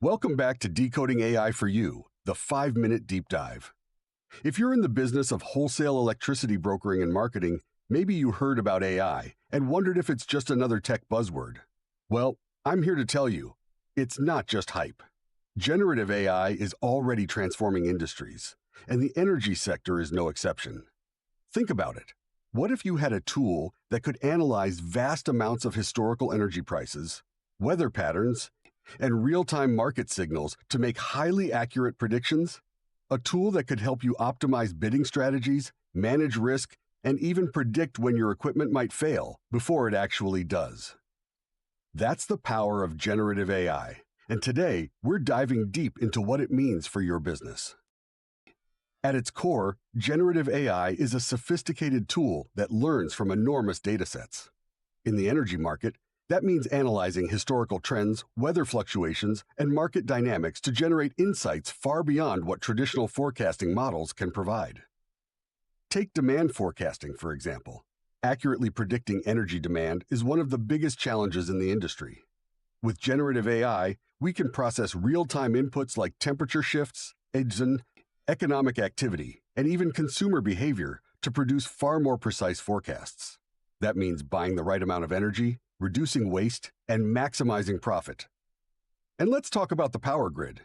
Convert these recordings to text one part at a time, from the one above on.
Welcome back to Decoding AI for You, the 5-minute deep dive. If you're in the business of wholesale electricity brokering and marketing, maybe you heard about AI and wondered if it's just another tech buzzword. Well, I'm here to tell you, it's not just hype. Generative AI is already transforming industries, and the energy sector is no exception. Think about it. What if you had a tool that could analyze vast amounts of historical energy prices, weather patterns, and real-time market signals to make highly accurate predictions? A tool that could help you optimize bidding strategies, manage risk, and even predict when your equipment might fail before it actually does. That's the power of generative AI, and today we're diving deep into what it means for your business. At its core, generative AI is a sophisticated tool that learns from enormous datasets. In the energy market, that means analyzing historical trends, weather fluctuations, and market dynamics to generate insights far beyond what traditional forecasting models can provide. Take demand forecasting, for example. Accurately predicting energy demand is one of the biggest challenges in the industry. With generative AI, we can process real-time inputs like temperature shifts, economic activity, and even consumer behavior to produce far more precise forecasts. That means buying the right amount of energy, reducing waste, and maximizing profit. And let's talk about the power grid.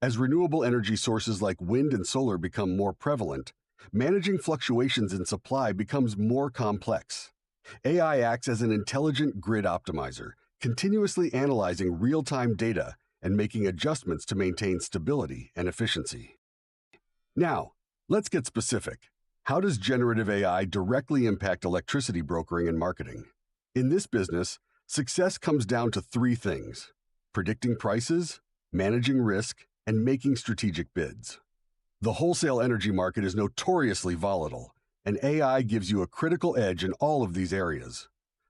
As renewable energy sources like wind and solar become more prevalent, managing fluctuations in supply becomes more complex. AI acts as an intelligent grid optimizer, continuously analyzing real-time data and making adjustments to maintain stability and efficiency. Now, let's get specific. How does generative AI directly impact electricity brokering and marketing? In this business, success comes down to 3 things: predicting prices, managing risk, and making strategic bids. The wholesale energy market is notoriously volatile, and AI gives you a critical edge in all of these areas.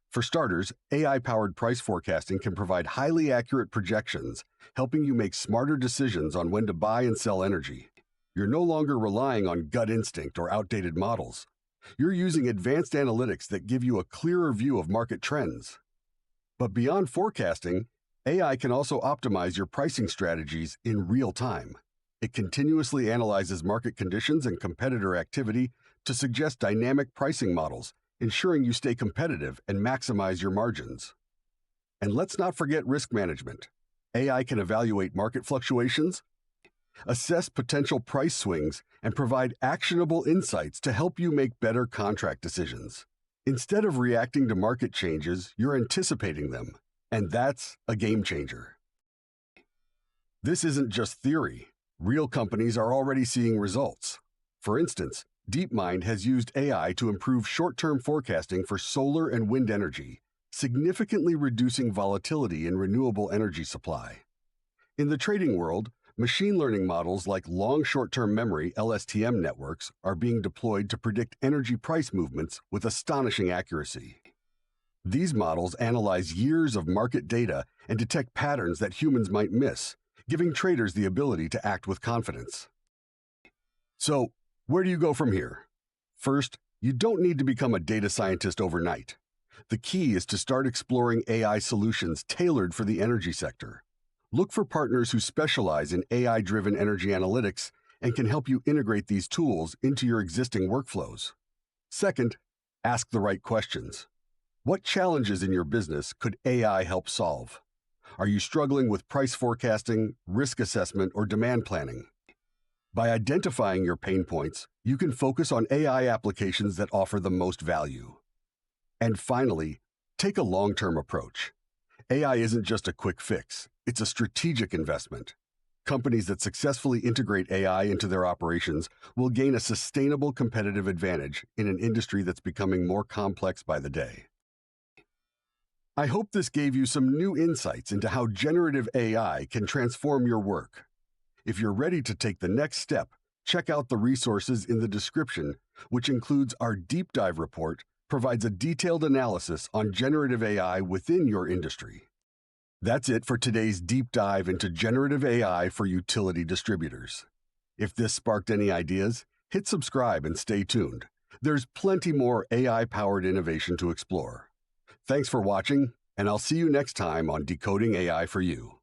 For starters, AI-powered price forecasting can provide highly accurate projections, helping you make smarter decisions on when to buy and sell energy. You're no longer relying on gut instinct or outdated models. You're using advanced analytics that give you a clearer view of market trends. But beyond forecasting, AI can also optimize your pricing strategies in real time. It continuously analyzes market conditions and competitor activity to suggest dynamic pricing models, ensuring you stay competitive and maximize your margins. And let's not forget risk management. AI can evaluate market fluctuations, assess potential price swings, and provide actionable insights to help you make better contract decisions. Instead of reacting to market changes, you're anticipating them, and that's a game changer. This isn't just theory. Real companies are already seeing results. For instance, DeepMind has used AI to improve short-term forecasting for solar and wind energy, significantly reducing volatility in renewable energy supply. In the trading world, machine learning models like long short-term memory (LSTM) networks are being deployed to predict energy price movements with astonishing accuracy. These models analyze years of market data and detect patterns that humans might miss, giving traders the ability to act with confidence. So, where do you go from here? First, you don't need to become a data scientist overnight. The key is to start exploring AI solutions tailored for the energy sector. Look for partners who specialize in AI-driven energy analytics and can help you integrate these tools into your existing workflows. Second, ask the right questions. What challenges in your business could AI help solve? Are you struggling with price forecasting, risk assessment, or demand planning? By identifying your pain points, you can focus on AI applications that offer the most value. And finally, take a long-term approach. AI isn't just a quick fix, it's a strategic investment. Companies that successfully integrate AI into their operations will gain a sustainable competitive advantage in an industry that's becoming more complex by the day. I hope this gave you some new insights into how generative AI can transform your work. If you're ready to take the next step, check out the resources in the description, which includes our deep dive report, provides a detailed analysis on generative AI within your industry. That's it for today's deep dive into generative AI for utility distributors. If this sparked any ideas, hit subscribe and stay tuned. There's plenty more AI-powered innovation to explore. Thanks for watching, and I'll see you next time on Decoding AI for You.